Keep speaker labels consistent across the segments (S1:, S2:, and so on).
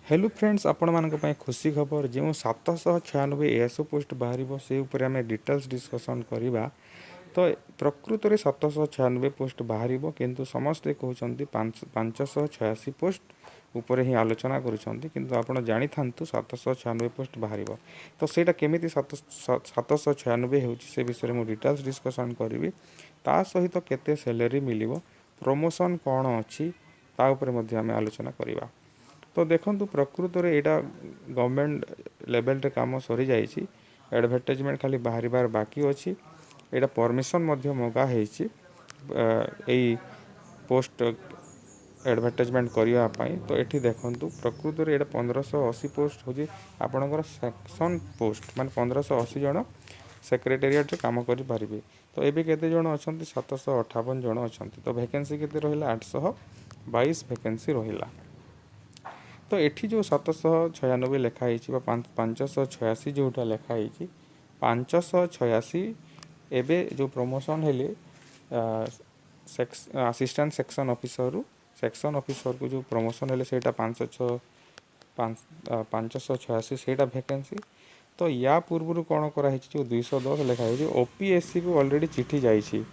S1: Hello friends, आपण मानक पई खुशी खबर जो 796 एएसओ पोस्ट बाहर से ऊपर आम डिटेल्स डिस्कसन करवा। तो प्रकृत में 796 पोस्ट बाहर किंतु समस्ते कहते 586 पोस्ट उपर ही आलोचना कर जानी था 796 पोस्ट बाहर। तो सेटा केमी 796 हो विषय में डिटेल्स डिस्कसन करी ता सहित केते सैलरी मिल प्रमोशन कौन अच्छी ता उपर आम आलोचना करवा। तो देखो प्रकृत में यहाँ गवर्नमेंट लेवल रे काम सरी जाइए। एडवर्टाइजमेंट खाली बाहर बाकी अच्छी। यहाँ परमिशन मगा यही पोस्ट एडवर्टाइजमेंट करने। तो ये देखो प्रकृत में यहाँ 1580 पोस्ट हूँ आपणकर सेक्शन पोस्ट मान 1580 जन सेक्रेटेरिएट काम करें। तो ये केते जन अच्छा 758 जन अच्छा। तो वैकेंसी केते रहिला 822 वैकेंसी रहिला। तो ये जो 796 लिखाई 586 जोटा लिखाई 586 एवं जो प्रमोशन हेले असिस्टेंट सेक्शन ऑफिसर रु सेक्शन ऑफिसर को जो प्रमोशन हेले सेटा 586 सेटा वैकेंसी। तो या पूर्व कौन कराई जो 210 लिखाई ओपीएससी को ऑलरेडी चिठी जाइए।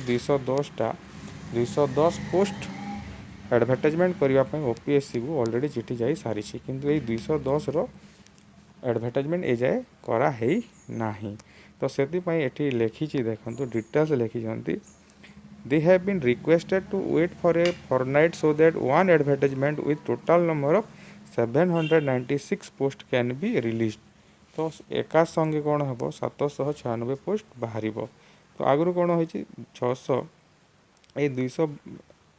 S1: 210 पोस्ट एडवर्टाइजमेंट करने ओपीएससी को ऑलरेडी चिठी जा सारी किंतु ये 210 एडवर्टाइजमेंट ए जाए कराई ना। तो से लिखी देखो डिटेल्स लिखी they have been requested to wait for a fortnight so that one advertisement with total number of 796 post can be release. तो एका संगे कौन हम 796 पोस्ट बाहर। तो आगु कौन हो 600 ये 200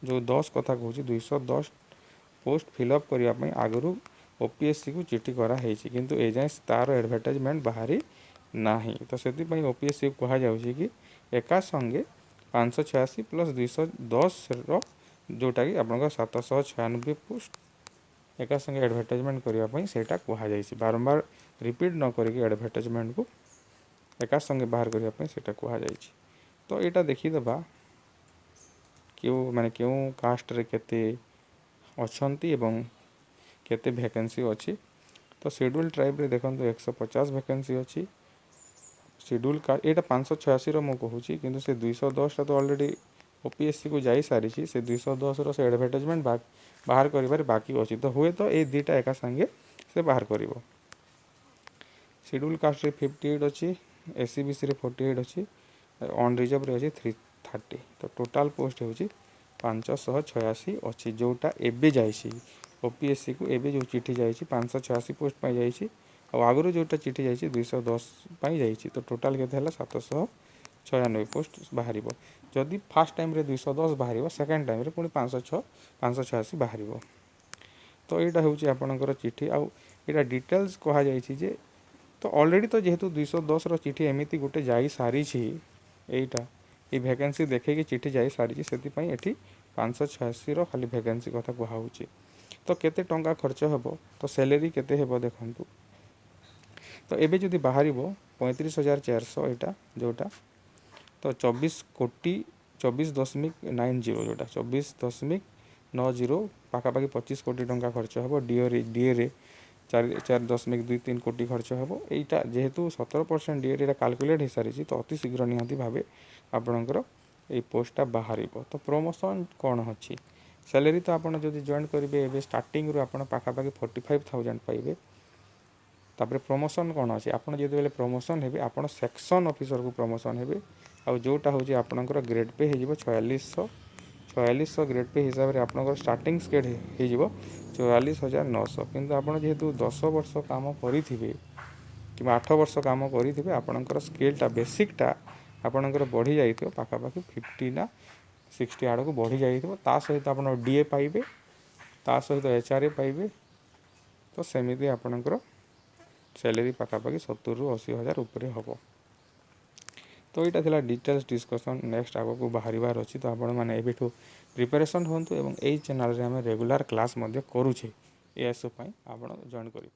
S1: जो 10 कथा कहूँ 210 पोस्ट फिलअप करने आगु ओपीएससी को चिठी कराई किंतु ए जाए तार एडवर्टाइजमेंट बाहरी ना। तो से ओपीएससी को कहुच्छी कि एका संगे 586 प्लस 210 जोटा कि आप 796 पोस्ट एका संगे एडवर्टाइजमेंट करने से कहुई बारंबार रिपीट न करके एडवर्टाइजमेंट को एका संगे बाहर करने से कहुई। तो यहाँ देखीदे क्यों माने क्यों कास्ट रे केते अच्छी एवं केते वैकेंसी अच्छी। तो शेड्यूल ट्राइब रे देखो 150 वैकेंसी अच्छी। शेड्यूल कास्ट यहाँ 586 मुझे कहूँ कि से 210 तो ऑलरेडी ओपीएससी को जा सारी से 210 से एडवर्टाइजमेंट बाहर कर बाकी अच्छी। तो हुए तो ये दुईटा एका संगे से बाहर कर। शेड्यूल कास्ट रे 58 अच्छी। एससीबीसी रे 48 अच्छी। ऑन रिजर्व रे अच्छी 330। तो टोटाल पोस्ट हो 586 अच्छी जोटा एबे जाइए ओपीएससी को एबे जो चिठी जाइए 586 पोस्ट पर जाइए आगुरी जोटा चिठी जाइए 210 जाइए। तो टोटाल के 796 पोस्ट बाहर। जदि फास्ट टाइम रे 210 बाहर सेकेंड टाइम रे पुणी 586 बाहर। तो यहाँ हूँ आपणकर चिठी आईटा डिटेल्स कहुई। तो ऑलरेडी तो जेहेतु 210 चिठी एमती गोटे जा सारी यहीटा ये वैकेंसी देखे चिठी जा सारी से 586 खाली वैकेंसी कथा कहुच्छी। तो केते टंका खर्च हे तो सैलरी केते हे देखु। तो एबे जदि बाहर 35,400 यहाँ जोटा तो 24,90 जोटा 24.90 पाखापाखि 25 कोटी टंका खर्च हे। डीए 4.23 कोटी खर्च हे। यहाँ जेहेतु 17% डीए कैलकुलेट हो सारी तो अति शीघ्र निहाती भावे आपणकर ये पोस्टा बाहर। तो प्रमोशन कौन अच्छी सैलरी तो आपड़ जब जॉइन करेंगे स्टार्टिंग रू आप पाखापाखि 45,000 पाइबे। तापर प्रमोशन कौन अच्छी आप जो प्रमोशन हे आप सेक्शन ऑफिसर को प्रमोशन हे आ जोटा हूँ आपंकर ग्रेड पे हो 4600 ग्रेड पे हिसाब से आपंकर स्टार्टिंग स्केल हो 44,900। किंतु आप जेहेतु 10 वर्ष काम करें कि 8 वर्ष काम करेंगे आपंकर स्केलटा बेसिकटा आपंकर बढ़ी जाइए पाखापाखि 50 ना 60 आड़ को बढ़ी जाइए। सहित आप डीए पाइबे सहित एचआरए पाइबे। तो सेमती आपणकर सैलरी पाखापाखि 70 ରୁ 80,000 उपरे हम। तो यहाँ थिला डिटेल्स डिस्कसन नेक्स्ट आग को बाहर अच्छी। तो आपण मैंने एबिठू प्रिपेरेसन हूँ एवं यही चैनल रे आम रेगुलर क्लास करुचे एएसओ आप जॉइन करें।